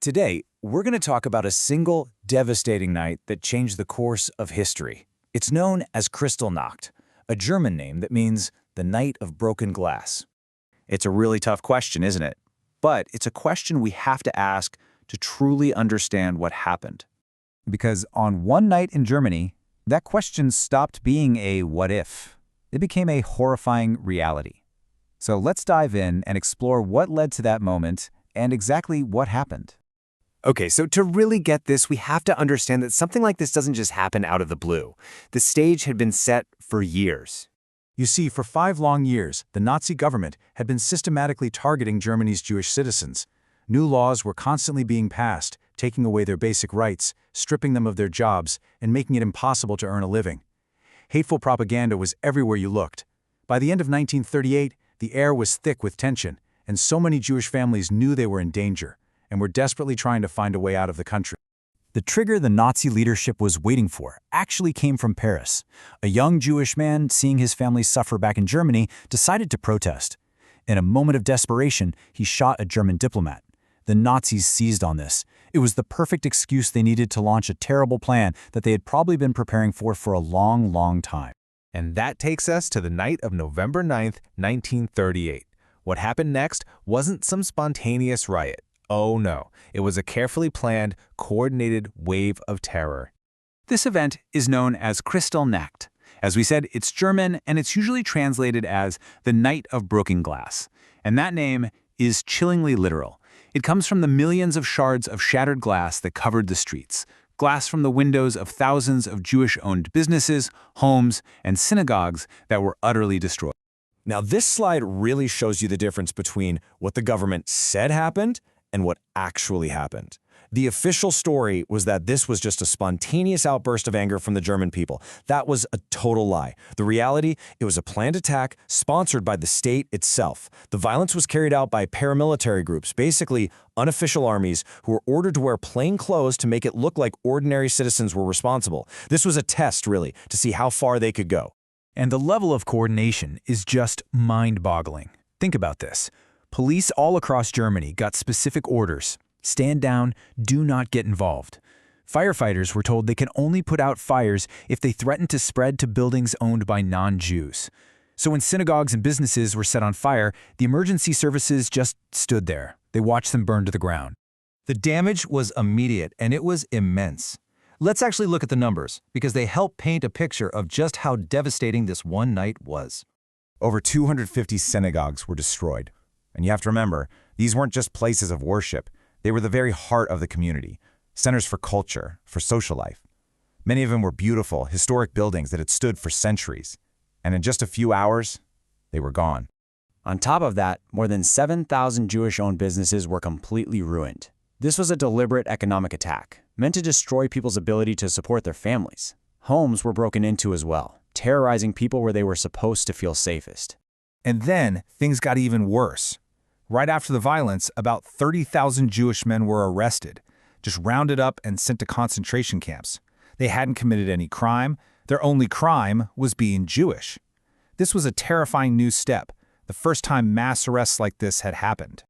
Today, we're going to talk about a single, devastating night that changed the course of history. It's known as Kristallnacht, a German name that means the night of broken glass. It's a really tough question, isn't it? But it's a question we have to ask to truly understand what happened. Because on one night in Germany, that question stopped being a what if. It became a horrifying reality. So let's dive in and explore what led to that moment and exactly what happened. Okay, so to really get this, we have to understand that something like this doesn't just happen out of the blue. The stage had been set for years. You see, for 5 long years, the Nazi government had been systematically targeting Germany's Jewish citizens. New laws were constantly being passed, taking away their basic rights, stripping them of their jobs, and making it impossible to earn a living. Hateful propaganda was everywhere you looked. By the end of 1938, the air was thick with tension, and so many Jewish families knew they were in danger and were desperately trying to find a way out of the country. The trigger the Nazi leadership was waiting for actually came from Paris. A young Jewish man, seeing his family suffer back in Germany, decided to protest. In a moment of desperation, he shot a German diplomat. The Nazis seized on this. It was the perfect excuse they needed to launch a terrible plan that they had probably been preparing for a long, long time. And that takes us to the night of November 9th, 1938. What happened next wasn't some spontaneous riot. Oh no, it was a carefully planned, coordinated wave of terror. This event is known as Kristallnacht. As we said, it's German, and it's usually translated as the Night of Broken Glass. And that name is chillingly literal. It comes from the millions of shards of shattered glass that covered the streets. Glass from the windows of thousands of Jewish-owned businesses, homes, and synagogues that were utterly destroyed. Now, this slide really shows you the difference between what the government said happened and what actually happened. The official story was that this was just a spontaneous outburst of anger from the German people. That was a total lie. The reality, it was a planned attack sponsored by the state itself. The violence was carried out by paramilitary groups, basically unofficial armies, who were ordered to wear plain clothes to make it look like ordinary citizens were responsible. This was a test, really, to see how far they could go. And the level of coordination is just mind-boggling. Think about this. Police all across Germany got specific orders. Stand down, do not get involved. Firefighters were told they can only put out fires if they threaten to spread to buildings owned by non-Jews. So when synagogues and businesses were set on fire, the emergency services just stood there. They watched them burn to the ground. The damage was immediate, and it was immense. Let's actually look at the numbers, because they help paint a picture of just how devastating this one night was. Over 250 synagogues were destroyed. And you have to remember, these weren't just places of worship. They were the very heart of the community, centers for culture, for social life. Many of them were beautiful, historic buildings that had stood for centuries. And in just a few hours, they were gone. On top of that, more than 7,000 Jewish-owned businesses were completely ruined. This was a deliberate economic attack, meant to destroy people's ability to support their families. Homes were broken into as well, terrorizing people where they were supposed to feel safest. And then things got even worse. Right after the violence, about 30,000 Jewish men were arrested, just rounded up and sent to concentration camps. They hadn't committed any crime. Their only crime was being Jewish. This was a terrifying new step, the first time mass arrests like this had happened.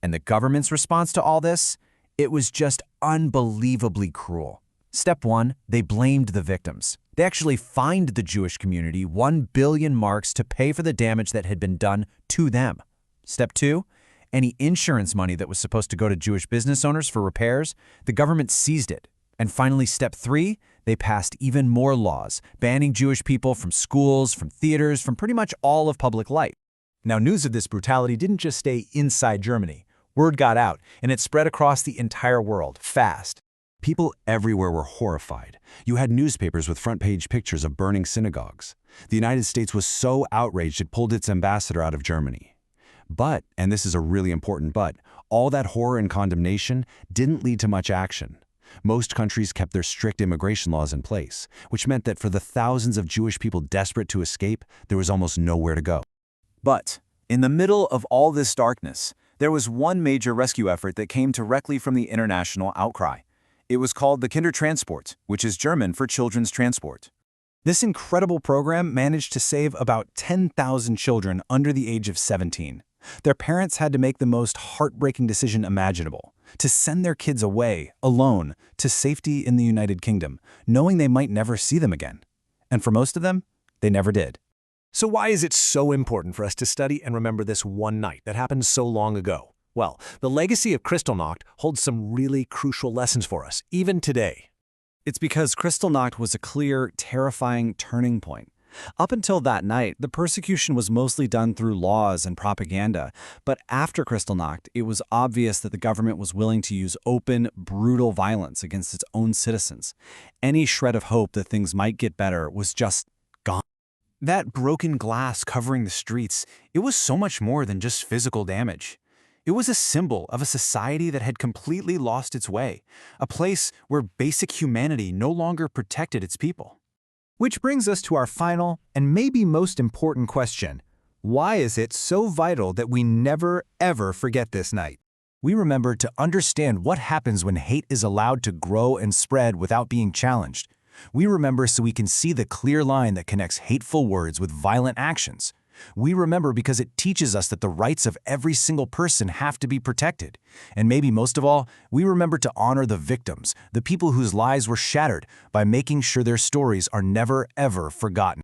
And the government's response to all this? It was just unbelievably cruel. Step 1, they blamed the victims. They actually fined the Jewish community 1 billion marks to pay for the damage that had been done to them. Step 2, any insurance money that was supposed to go to Jewish business owners for repairs, the government seized it. And finally, step 3, they passed even more laws, banning Jewish people from schools, from theaters, from pretty much all of public life. Now, news of this brutality didn't just stay inside Germany. Word got out, and it spread across the entire world, fast. People everywhere were horrified. You had newspapers with front-page pictures of burning synagogues. The United States was so outraged it pulled its ambassador out of Germany. But, and this is a really important but, all that horror and condemnation didn't lead to much action. Most countries kept their strict immigration laws in place, which meant that for the thousands of Jewish people desperate to escape, there was almost nowhere to go. But in the middle of all this darkness, there was one major rescue effort that came directly from the international outcry. It was called the Kindertransport, which is German for children's transport. This incredible program managed to save about 10,000 children under the age of 17. Their parents had to make the most heartbreaking decision imaginable, to send their kids away, alone, to safety in the United Kingdom, knowing they might never see them again. And for most of them, they never did. So why is it so important for us to study and remember this one night that happened so long ago? Well, the legacy of Kristallnacht holds some really crucial lessons for us, even today. It's because Kristallnacht was a clear, terrifying turning point. Up until that night, the persecution was mostly done through laws and propaganda, but after Kristallnacht, it was obvious that the government was willing to use open, brutal violence against its own citizens. Any shred of hope that things might get better was just gone. That broken glass covering the streets, it was so much more than just physical damage. It was a symbol of a society that had completely lost its way, a place where basic humanity no longer protected its people. Which brings us to our final and maybe most important question. Why is it so vital that we never, ever forget this night? We remember to understand what happens when hate is allowed to grow and spread without being challenged. We remember so we can see the clear line that connects hateful words with violent actions. We remember because it teaches us that the rights of every single person have to be protected. And maybe most of all, we remember to honor the victims, the people whose lives were shattered, by making sure their stories are never, ever forgotten.